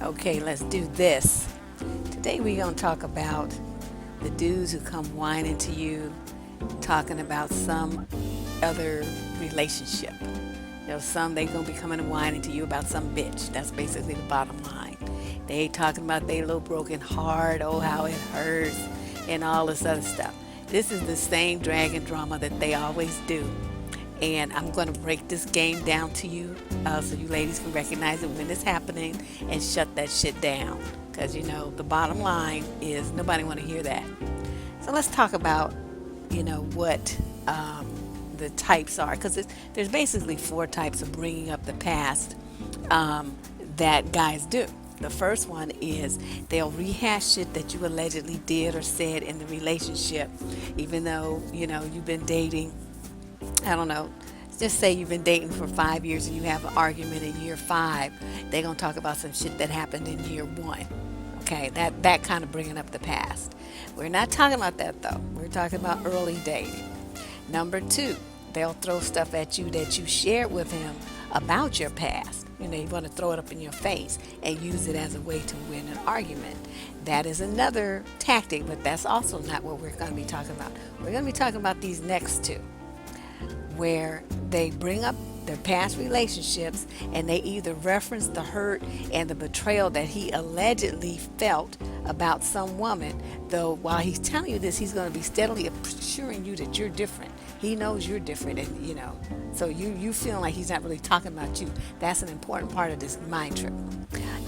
Okay, let's do this. Today we're going to talk about the dudes who come whining to you, talking about some other relationship. Some they going to be coming and whining to you about some bitch. That's basically the bottom line. They ain't talking about their little broken heart, oh, how it hurts, and all this other stuff. This is the same dragon drama that they always do. And I'm going to break this game down to you so you ladies can recognize it when it's happening and shut that shit down. Because, the bottom line is nobody want to hear that. So let's talk about, what the types are. Because there's basically four types of bringing up the past that guys do. The first one is they'll rehash shit that you allegedly did or said in the relationship, even though, you've been dating. I don't know. Just say you've been dating for 5 years and you have an argument in year 5. They're going to talk about some shit that happened in year 1. Okay, that kind of bringing up the past. We're not talking about that though. We're talking about early dating. Number 2, they'll throw stuff at you that you shared with him about your past. You want to throw it up in your face and use it as a way to win an argument. That is another tactic, but that's also not what we're going to be talking about. We're going to be talking about these next two, where they bring up their past relationships and they either reference the hurt and the betrayal that he allegedly felt about some woman, though while he's telling you this, he's going to be steadily assuring you that you're different. He knows you're different, and so you feeling like he's not really talking about you. That's an important part of this mind trip.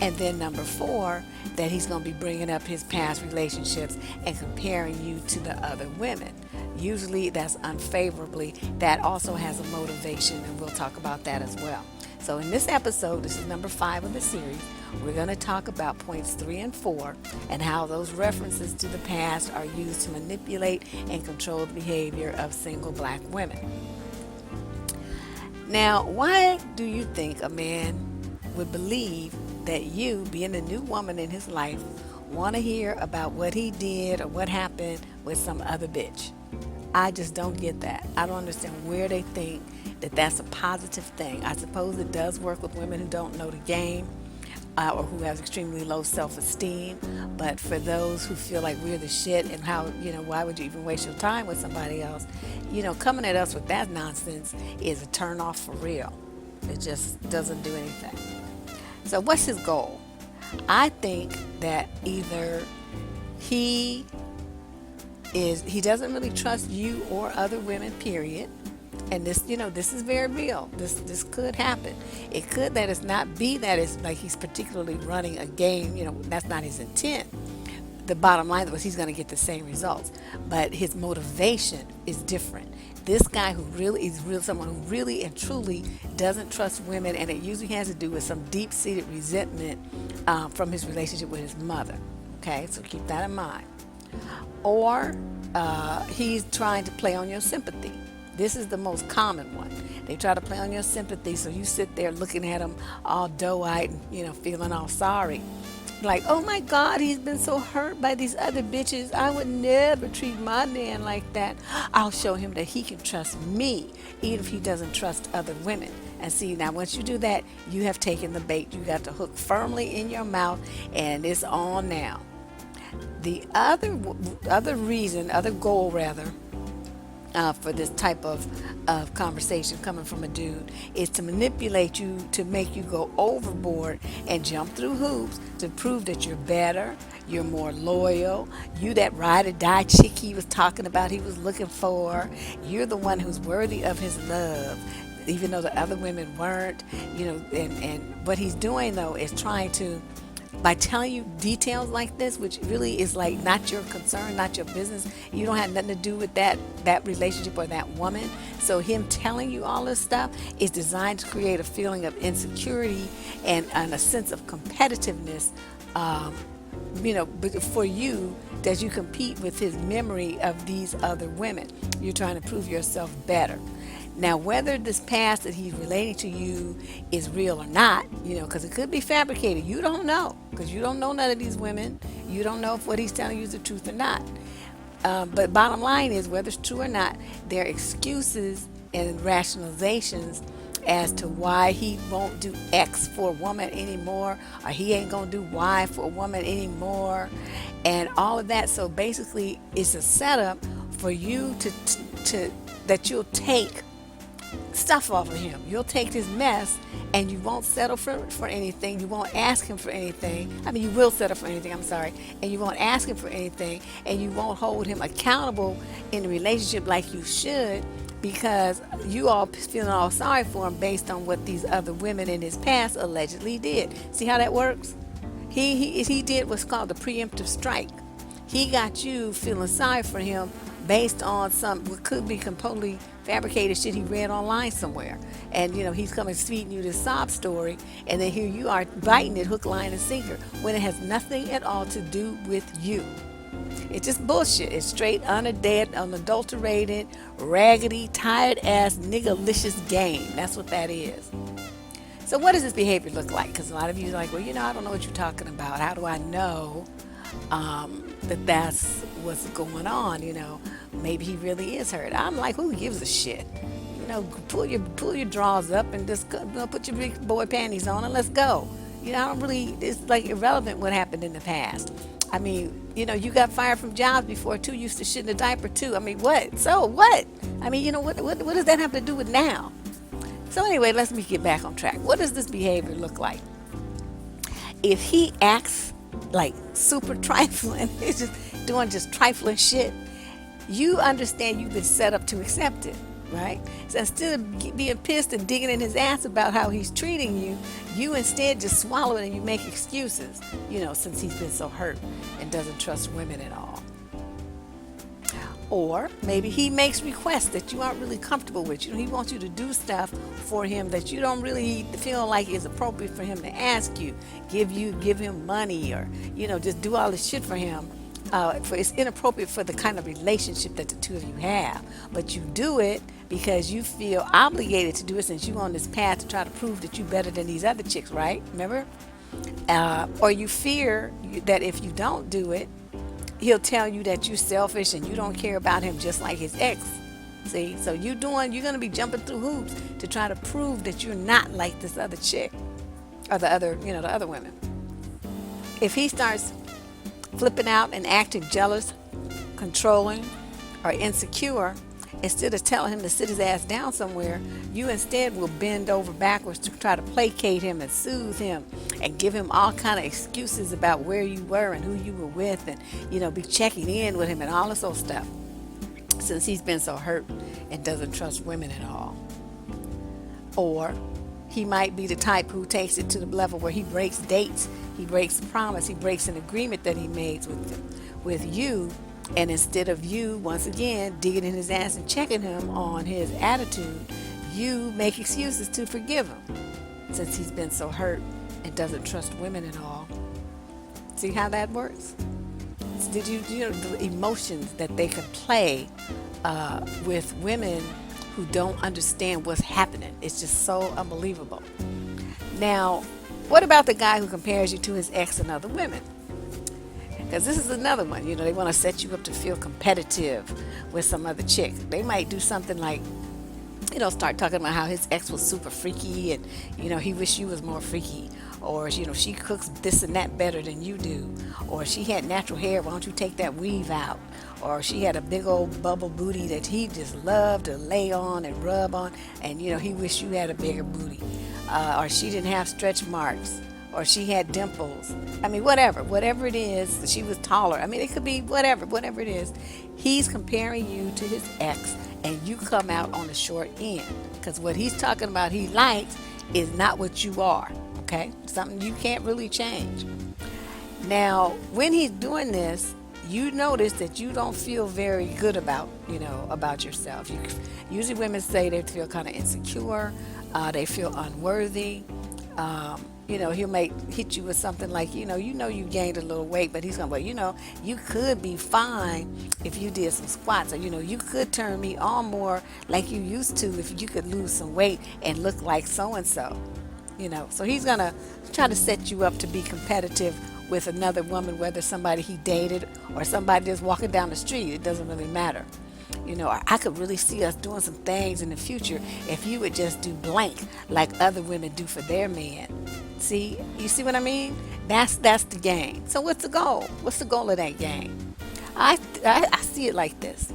And then number 4, that he's going to be bringing up his past relationships and comparing you to the other women. Usually that's unfavorably. That also has a motivation, and we'll talk about that as well. So in this episode, this is number 5 of the series, we're going to talk about points 3 and 4 and how those references to the past are used to manipulate and control the behavior of single black women. Now, why do you think a man would believe that you, being a new woman in his life, want to hear about what he did or what happened with some other bitch? I just don't get that. I don't understand where they think that that's a positive thing. I suppose it does work with women who don't know the game or who have extremely low self-esteem. But for those who feel like we're the shit and how, why would you even waste your time with somebody else? Coming at us with that nonsense is a turn off for real. It just doesn't do anything. So what's his goal? I think that either he doesn't really trust you or other women, period. And this is very real. This could happen. It could that it's not be that it's like he's particularly running a game. That's not his intent. The bottom line was he's going to get the same results, but his motivation is different. This guy who really is someone who really and truly doesn't trust women, and it usually has to do with some deep-seated resentment from his relationship with his mother. Okay, so keep that in mind. Or he's trying to play on your sympathy. This is the most common one. They try to play on your sympathy, so you sit there looking at him all doe-eyed and, feeling all sorry. Like, oh my God, he's been so hurt by these other bitches. I would never treat my man like that. I'll show him that he can trust me, even if he doesn't trust other women. And see, now once you do that, you have taken the bait. You got the hook firmly in your mouth, and it's on now. The other goal for this type of conversation coming from a dude is to manipulate you to make you go overboard and jump through hoops to prove that you're better, you're more loyal, you that ride or die chick he was talking about, he was looking for, you're the one who's worthy of his love, even though the other women weren't. And what he's doing though is trying to, by telling you details like this, which really is like not your concern, not your business. You don't have nothing to do with that relationship or that woman. So him telling you all this stuff is designed to create a feeling of insecurity and a sense of competitiveness, but for you, as you compete with his memory of these other women. You're trying to prove yourself better. Now, whether this past that he's relating to you is real or not, because it could be fabricated. You don't know, because you don't know none of these women. You don't know if what he's telling you is the truth or not. But bottom line is, whether it's true or not, their excuses and rationalizations as to why he won't do X for a woman anymore, or he ain't gonna do Y for a woman anymore, and all of that. So basically, it's a setup for you to that you'll take stuff off of him. You'll take his mess and you won't settle for anything. You won't ask him for anything. I mean, you will settle for anything, I'm sorry. And you won't ask him for anything. And you won't hold him accountable in the relationship like you should, because you all feeling all sorry for him based on what these other women in his past allegedly did. See how that works? He did what's called the preemptive strike. He got you feeling sorry for him based on some what could be completely fabricated shit he read online somewhere. And he's coming feeding you this sob story, and then here you are biting it hook, line, and sinker when it has nothing at all to do with you. It's just bullshit. It's straight, unadulterated, raggedy, tired-ass, niggalicious game. That's what that is. So what does this behavior look like? Because a lot of you are like, well, I don't know what you're talking about. How do I know that's what's going on? Maybe he really is hurt. I'm like, who gives a shit? Pull your drawers up and just put your big boy panties on and let's go. I don't really. It's like irrelevant what happened in the past. I mean, you got fired from jobs before too. Used to shit in a diaper too. I mean, what? So what? I mean, what does that have to do with now? So anyway, let's get back on track. What does this behavior look like? If he acts like super trifling, he's just doing trifling shit, you understand you've been set up to accept it, right? So instead of being pissed and digging in his ass about how he's treating you, you instead just swallow it and you make excuses, since he's been so hurt and doesn't trust women at all. Or maybe he makes requests that you aren't really comfortable with. He wants you to do stuff for him that you don't really feel like is appropriate for him to ask you. Give him money, or just do all this shit for him. It's inappropriate for the kind of relationship that the two of you have. But you do it because you feel obligated to do it, since you're on this path to try to prove that you're better than these other chicks, right? Remember? Or you fear that if you don't do it, he'll tell you that you're selfish and you don't care about him, just like his ex. See? So you're going to be jumping through hoops to try to prove that you're not like this other chick, or the other women. If he starts flipping out and acting jealous, controlling, or insecure, instead of telling him to sit his ass down somewhere, you instead will bend over backwards to try to placate him and soothe him and give him all kind of excuses about where you were and who you were with, and be checking in with him and all this old stuff, since he's been so hurt and doesn't trust women at all. Or he might be the type who takes it to the level where he breaks dates, he breaks a promise, he breaks an agreement that he made with you. And instead of you, once again, digging in his ass and checking him on his attitude, you make excuses to forgive him, since he's been so hurt and doesn't trust women at all. See how that works? Did you know the emotions that they can play with women who don't understand what's happening? It's just so unbelievable. Now, what about the guy who compares you to his ex and other women? Because this is another one. They want to set you up to feel competitive with some other chick. They might do something like, start talking about how his ex was super freaky and, he wished you was more freaky. Or, she cooks this and that better than you do. Or she had natural hair, why don't you take that weave out? Or she had a big old bubble booty that he just loved to lay on and rub on, and, he wished you had a bigger booty. Or she didn't have stretch marks. Or she had dimples. I mean, whatever it is, she was taller. I mean, it could be whatever it is. He's comparing you to his ex, and you come out on the short end. Because what he's talking about he likes is not what you are, okay? Something you can't really change. Now, when he's doing this, you notice that you don't feel very good about yourself. Usually women say they feel kind of insecure, they feel unworthy. He may hit you with something like, you gained a little weight, but he's going to go, you could be fine if you did some squats, or, you could turn me on more like you used to if you could lose some weight and look like so-and-so, So he's going to try to set you up to be competitive with another woman, whether somebody he dated or somebody just walking down the street. It doesn't really matter. Or I could really see us doing some things in the future if you would just do blank like other women do for their men. See, you see what I mean? That's the game. So what's the goal? What's the goal of that game? I see it like this.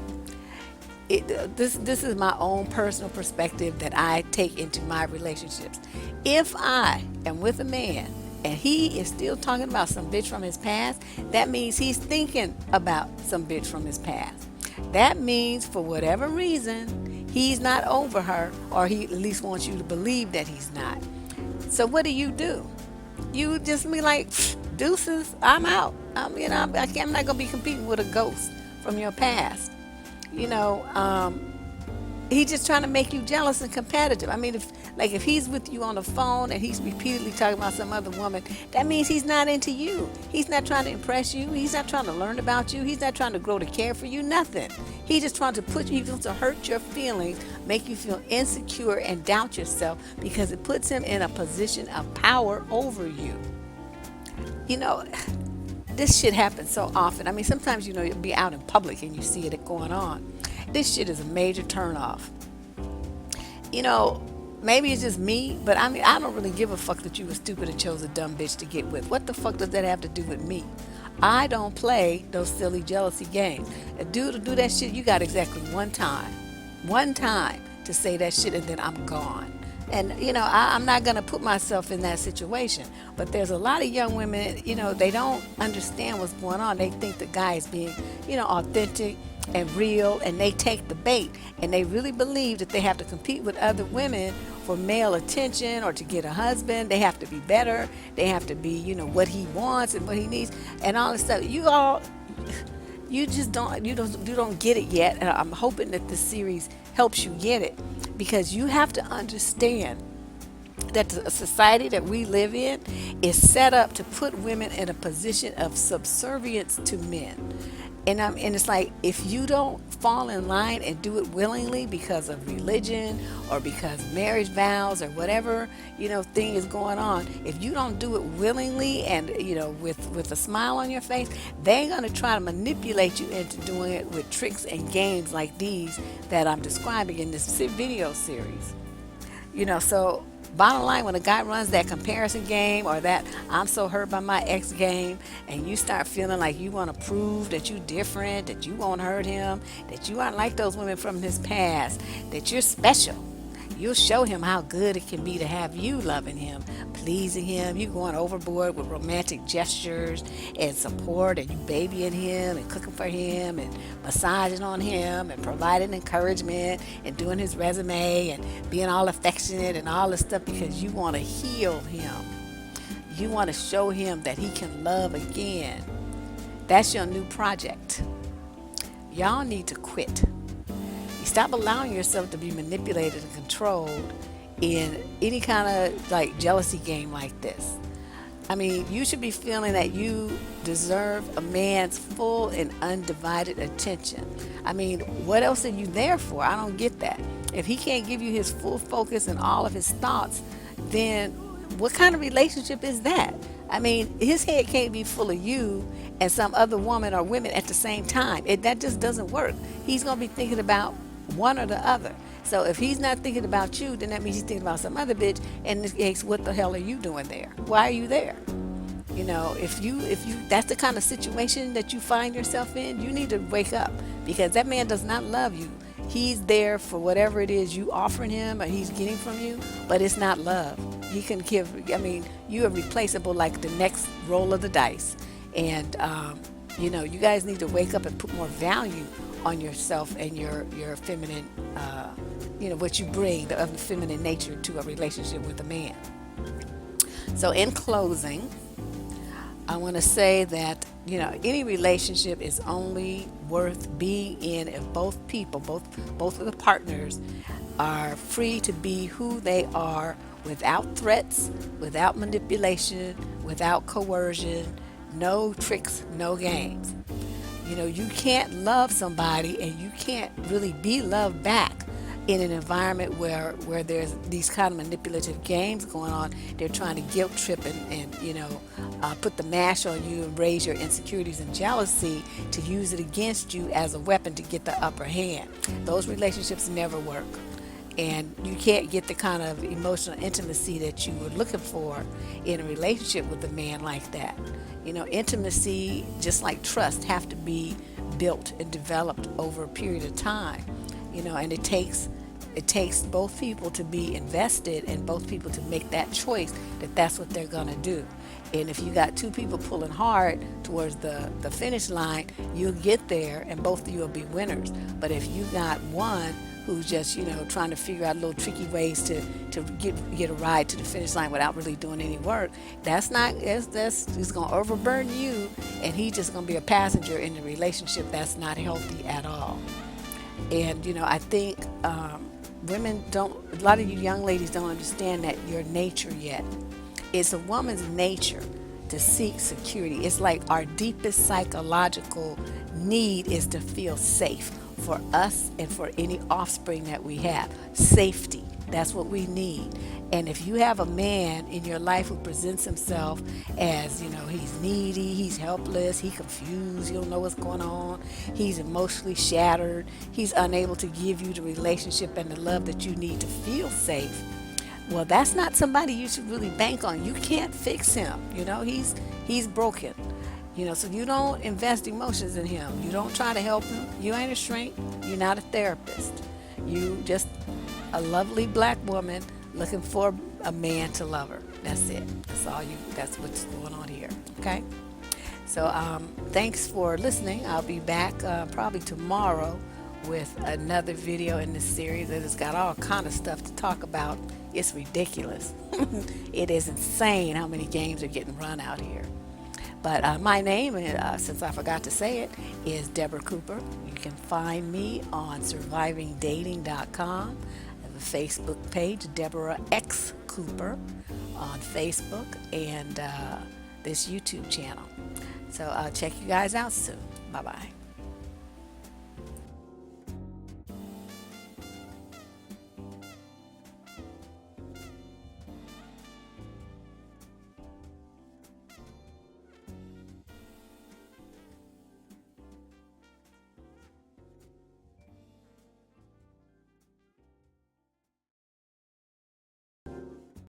This is my own personal perspective that I take into my relationships. If I am with a man and he is still talking about some bitch from his past, that means he's thinking about some bitch from his past. That means for whatever reason he's not over her, or he at least wants you to believe that he's not. So what do? You just be like, deuces, I'm out. I'm not gonna be competing with a ghost from your past. you know, he's just trying to make you jealous and competitive. I mean, if he's with you on the phone and he's repeatedly talking about some other woman, that means he's not into you. He's not trying to impress you. He's not trying to learn about you. He's not trying to grow to care for you. Nothing. He's just trying to put you, he wants to hurt your feelings, make you feel insecure and doubt yourself, because it puts him in a position of power over you. You know, this shit happens so often. I mean, sometimes, you'll be out in public and you see it going on. This shit is a major turnoff. Maybe it's just me, but I mean, I don't really give a fuck that you were stupid and chose a dumb bitch to get with. What the fuck does that have to do with me? I don't play those silly jealousy games. A dude to do that shit, you got exactly one time to say that shit, and then I'm gone. And, I'm not going to put myself in that situation. But there's a lot of young women, they don't understand what's going on. They think the guy is being, authentic and real, and they take the bait. And they really believe that they have to compete with other women for male attention or to get a husband. They have to be better. They have to be, what he wants and what he needs and all this stuff. You just don't get it yet. And I'm hoping that this series helps you get it, because you have to understand that the society that we live in is set up to put women in a position of subservience to men. And it's like, if you don't fall in line and do it willingly because of religion or because marriage vows or whatever, thing is going on, if you don't do it willingly and, with a smile on your face, they're going to try to manipulate you into doing it with tricks and games like these that I'm describing in this video series. So bottom line, when a guy runs that comparison game or that I'm so hurt by my ex game, and you start feeling like you want to prove that you're different, that you won't hurt him, that you aren't like those women from his past, that you're special, you'll show him how good it can be to have you loving him, pleasing him, you going overboard with romantic gestures and support, and you babying him and cooking for him and massaging on him and providing encouragement and doing his resume and being all affectionate and all this stuff, because you want to heal him. You want to show him that he can love again. That's your new project. Y'all need to quit. Stop allowing yourself to be manipulated and controlled in any kind of like jealousy game like this. I mean, you should be feeling that you deserve a man's full and undivided attention. I mean, what else are you there for? I don't get that. If he can't give you his full focus and all of his thoughts, then what kind of relationship is that? I mean, his head can't be full of you and some other woman or women at the same time. That just doesn't work. He's going to be thinking about one or the other. So if he's not thinking about you, then that means he's thinking about some other bitch. And in this case, what the hell are you doing there? Why are you there? If you that's the kind of situation that you find yourself in, you need to wake up, because that man does not love you. He's there for whatever it is you offering him or he's getting from you, but it's not love. He can give. I mean, you are replaceable like the next roll of the dice. And you guys need to wake up and put more value on yourself and your feminine, what you bring, the feminine nature to a relationship with a man. So in closing, I want to say that, any relationship is only worth being in if both people, both of the partners, are free to be who they are without threats, without manipulation, without coercion, no tricks, no games. You can't love somebody and you can't really be loved back in an environment where there's these kind of manipulative games going on. They're trying to guilt trip and put the mash on you and raise your insecurities and jealousy to use it against you as a weapon to get the upper hand. Those relationships never work, and you can't get the kind of emotional intimacy that you were looking for in a relationship with a man like that. Intimacy, just like trust, have to be built and developed over a period of time. And it takes both people to be invested and both people to make that choice that that's what they're going to do. And if you got two people pulling hard towards the finish line, you'll get there and both of you will be winners. But if you got one who's just trying to figure out little tricky ways to get a ride to the finish line without really doing any work, he's going to overburden you, and he's just going to be a passenger in the relationship. That's not healthy at all. And I think women don't, a lot of you young ladies don't understand that your nature yet. It's a woman's nature to seek security. It's like our deepest psychological need is to feel safe for us and for any offspring that we have. Safety, that's what we need. And if you have a man in your life who presents himself as, he's needy, he's helpless, he's confused, you don't know what's going on, he's emotionally shattered, he's unable to give you the relationship and the love that you need to feel safe, well, that's not somebody you should really bank on. You can't fix him. He's broken. So you don't invest emotions in him. You don't try to help him. You ain't a shrink. You're not a therapist. You just a lovely black woman looking for a man to love her. That's it. That's what's going on here. Okay? So thanks for listening. I'll be back probably tomorrow with another video in this series. It's got all kind of stuff to talk about. It's ridiculous. It is insane how many games are getting run out here. But my name, since I forgot to say it, is Deborrah Cooper. You can find me on survivingdating.com. I have a Facebook page, Deborrah X Cooper, on Facebook, and this YouTube channel. So I'll check you guys out soon. Bye-bye.